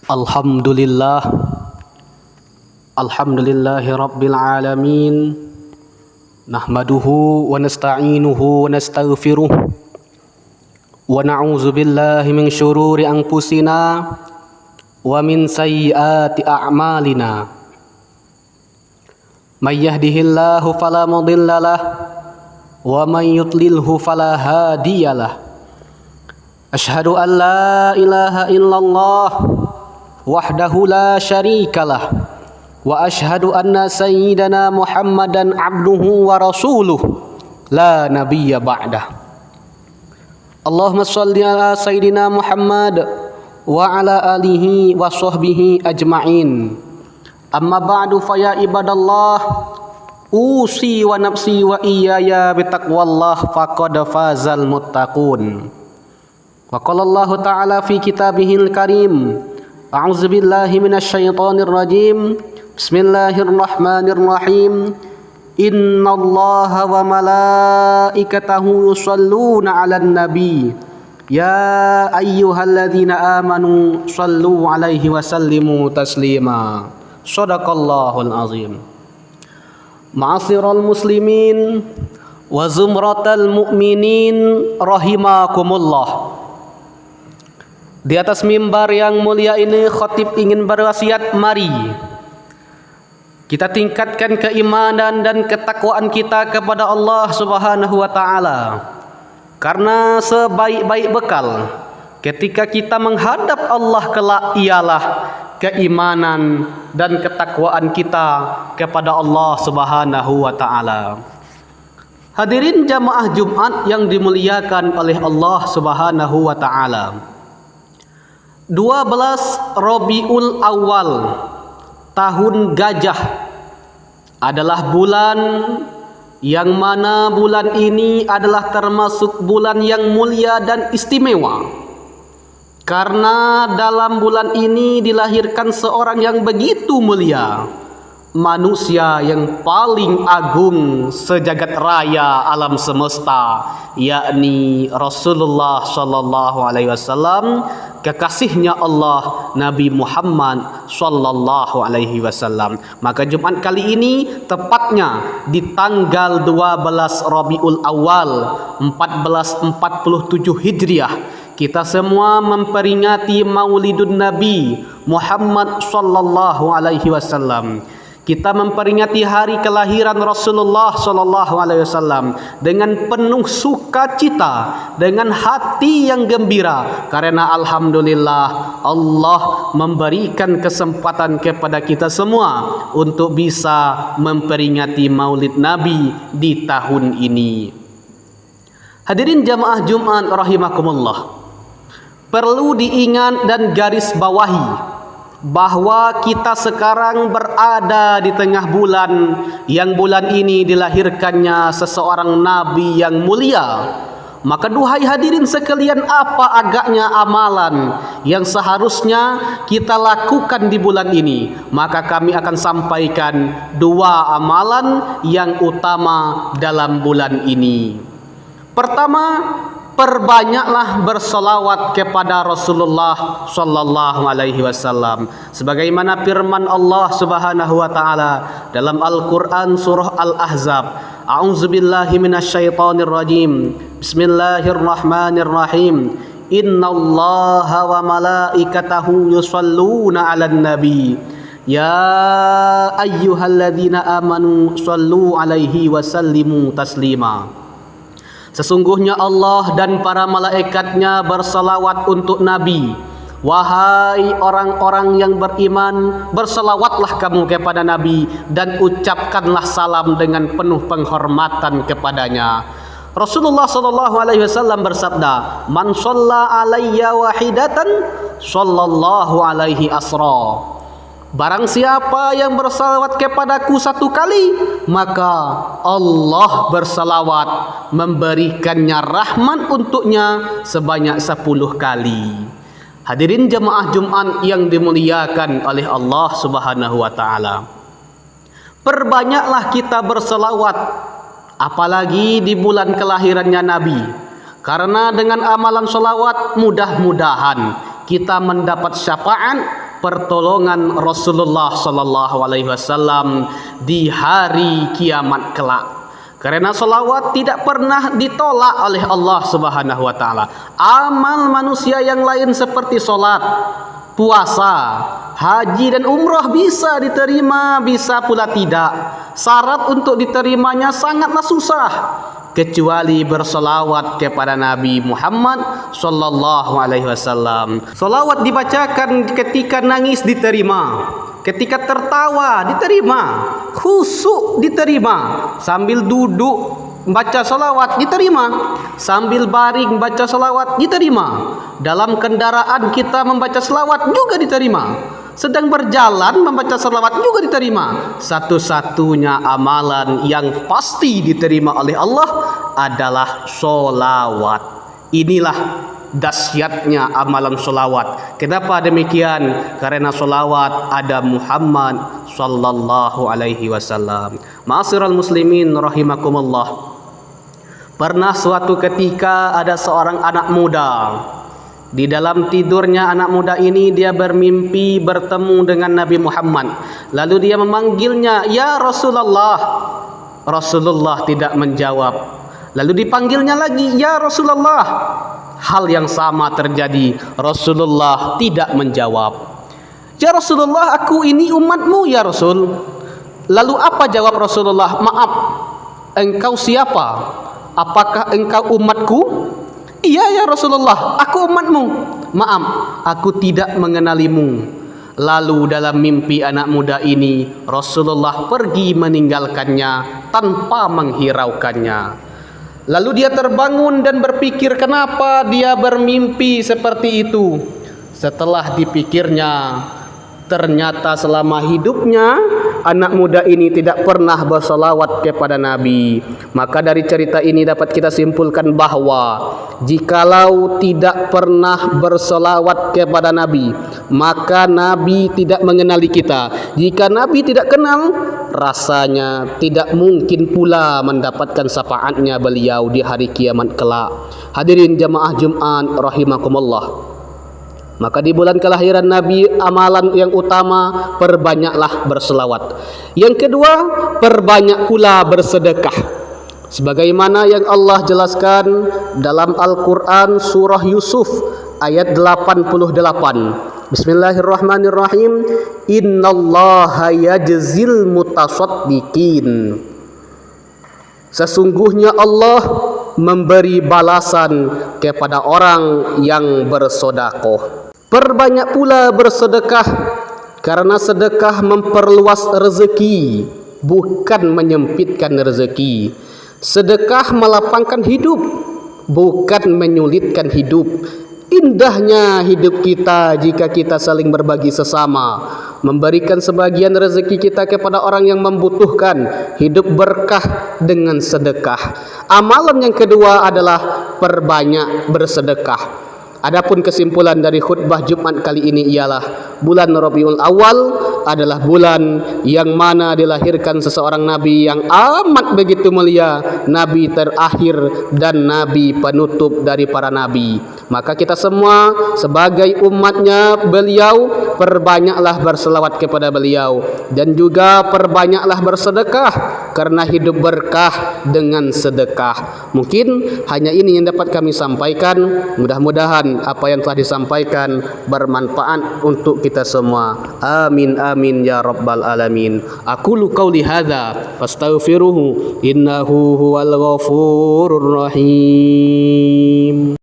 Alhamdulillah, alhamdulillahi rabbil alamin. Nahmaduhu wa nasta'inuhu wa nastaghfiruh wa na'udzu billahi min syururi anfusina wa min sayyiati a'malina. May yahdihillahu fala mudhillalah wa may yudlilhu fala hadiyalah. Asyhadu an la ilaha illallah wahdahu la syarikalah wa asyhadu anna sayyidana Muhammadan abduhu wa rasuluh la nabiyya ba'dah. Allahumma shalli ala sayyidina Muhammad wa ala alihi wa sahbihi ajma'in. Amma ba'du fa ya ibadallah, usi wa nafsi wa iyaya bitaqwallah faqad fazal muttaqun. Wa qala Allah ta'ala fi kitabihil karim, a'udzu billahi minasyaitonir rajim. Bismillahirrahmanirrahim. Innallaha wa malaikatahu yusholluna 'alan nabi. Ya ayyuhalladzina amanu shallu 'alaihi wa sallimu taslima. Shadaqallahul azim. Ma'asyiral muslimin wa zumratal mu'minin rahimakumullah. Di atas mimbar yang mulia ini khatib ingin berwasiat, mari kita tingkatkan keimanan dan ketakwaan kita kepada Allah Subhanahu wa taala. Karena sebaik-baik bekal ketika kita menghadap Allah kelak ialah keimanan dan ketakwaan kita kepada Allah Subhanahu wa taala. Hadirin jamaah Jumat yang dimuliakan oleh Allah Subhanahu wa taala. 12 Rabiul Awal tahun Gajah adalah bulan yang mana bulan ini adalah termasuk bulan yang mulia dan istimewa. Karena dalam bulan ini dilahirkan seorang yang begitu mulia, manusia yang paling agung sejagat raya alam semesta, yakni Rasulullah sallallahu alaihi wasallam, kekasihnya Allah Nabi Muhammad sallallahu alaihi wasallam. Maka Jumat kali ini tepatnya di tanggal 12 Rabiul Awal 1447 Hijriah, kita semua memperingati Maulidun Nabi Muhammad sallallahu alaihi wasallam. Kita memperingati hari kelahiran Rasulullah sallallahu alaihi wasallam dengan penuh sukacita, dengan hati yang gembira, karena alhamdulillah Allah memberikan kesempatan kepada kita semua untuk bisa memperingati Maulid Nabi di tahun ini. Hadirin jamaah Jumat rahimakumullah, perlu diingat dan garis bawahi bahwa kita sekarang berada di tengah bulan yang bulan ini dilahirkannya seseorang nabi yang mulia. Maka duhai hadirin sekalian, apa agaknya amalan yang seharusnya kita lakukan di bulan ini? Maka kami akan sampaikan 2 amalan yang utama dalam bulan ini. Pertama, perbanyaklah bersolawat kepada Rasulullah sallallahu alaihi wasallam, sebagaimana firman Allah Subhanahu wa taala dalam Al-Qur'an surah Al-Ahzab. A'udzubillahi minasyaitonir rajim. Bismillahirrahmanirrahim. Innallaha wa malaikatahu yusholluna 'alan nabi. Ya ayyuhalladzina amanu shallu 'alaihi wa sallimu taslima. Sesungguhnya Allah dan para malaikatnya bersalawat untuk Nabi. Wahai orang-orang yang beriman, bersalawatlah kamu kepada Nabi dan ucapkanlah salam dengan penuh penghormatan kepadanya. Rasulullah sallallahu alaihi wasallam bersabda, "Man shalla alayya wahidatan, sallallahu alaihi asra." Barang siapa yang bersalawat kepadaku 1 kali, maka Allah bersalawat memberikannya rahmat untuknya sebanyak 10 kali. Hadirin jemaah Jumat yang dimuliakan oleh Allah Subhanahu wa taala, perbanyaklah kita bersalawat, apalagi di bulan kelahirannya Nabi. Karena dengan amalan salawat mudah-mudahan kita mendapat syafaat pertolongan Rasulullah sallallahu alaihi wasallam di hari kiamat kelak. Karena salawat tidak pernah ditolak oleh Allah Subhanahu wa taala. Amal manusia yang lain seperti salat, puasa, haji dan umrah bisa diterima, bisa pula tidak. Syarat untuk diterimanya sangatlah susah, kecuali berselawat kepada Nabi Muhammad sallallahu alaihi wasallam. Selawat dibacakan ketika nangis diterima, ketika tertawa diterima, khusyuk diterima, sambil duduk baca selawat diterima, sambil baring baca selawat diterima, dalam kendaraan kita membaca selawat juga diterima, sedang berjalan membaca selawat juga diterima. Satu-satunya amalan yang pasti diterima oleh Allah adalah selawat. Inilah dahsyatnya amalan selawat. Kenapa demikian? Karena selawat ada Muhammad sallallahu alaihi wasallam. Ma'asyiral muslimin rahimakumullah. Pernah suatu ketika ada seorang anak muda. Di dalam tidurnya anak muda ini dia bermimpi bertemu dengan Nabi Muhammad. Lalu dia memanggilnya, "Ya Rasulullah." Rasulullah tidak menjawab. Lalu dipanggilnya lagi, "Ya Rasulullah." Hal yang sama terjadi. Rasulullah tidak menjawab. "Ya Rasulullah, aku ini umatmu ya Rasul." Lalu apa jawab Rasulullah? "Maaf, engkau siapa? Apakah engkau umatku?" "Iya ya Rasulullah, aku umatmu." "Maaf, aku tidak mengenalimu." Lalu dalam mimpi anak muda ini Rasulullah pergi meninggalkannya tanpa menghiraukannya. Lalu dia terbangun dan berpikir kenapa dia bermimpi seperti itu. Setelah dipikirnya, ternyata selama hidupnya anak muda ini tidak pernah berselawat kepada Nabi. Maka dari cerita ini dapat kita simpulkan bahwa jikalau tidak pernah berselawat kepada Nabi, maka Nabi tidak mengenali kita. Jika Nabi tidak kenal, rasanya tidak mungkin pula mendapatkan syafaatnya beliau di hari kiamat kelak. Hadirin jamaah Jumat rahimakumullah. Maka di bulan kelahiran Nabi, amalan yang utama, perbanyaklah berselawat. Yang kedua, perbanyak pula bersedekah. Sebagaimana yang Allah jelaskan dalam Al-Quran surah Yusuf ayat 88. Bismillahirrahmanirrahim. Innallaha yajzil mutasaddiqin. Sesungguhnya Allah memberi balasan kepada orang yang bersedekah. Perbanyak pula bersedekah, karena sedekah memperluas rezeki, bukan menyempitkan rezeki. Sedekah melapangkan hidup, bukan menyulitkan hidup. Indahnya hidup kita jika kita saling berbagi sesama, memberikan sebagian rezeki kita kepada orang yang membutuhkan, hidup berkah dengan sedekah. Amalan yang kedua adalah perbanyak bersedekah. Adapun kesimpulan dari khutbah Jumat kali ini ialah bulan Rabiul Awal adalah bulan yang mana dilahirkan seseorang nabi yang amat begitu mulia, nabi terakhir dan nabi penutup dari para nabi. Maka kita semua sebagai umatnya beliau perbanyaklah berselawat kepada beliau dan juga perbanyaklah bersedekah, karena hidup berkah dengan sedekah. Mungkin hanya ini yang dapat kami sampaikan. Mudah-mudahan apa yang telah disampaikan bermanfaat untuk kita semua. Amin amin ya rabbal alamin. Aqulu qauli hadza fastaghfiruhu innahu huwal ghafurur rahim.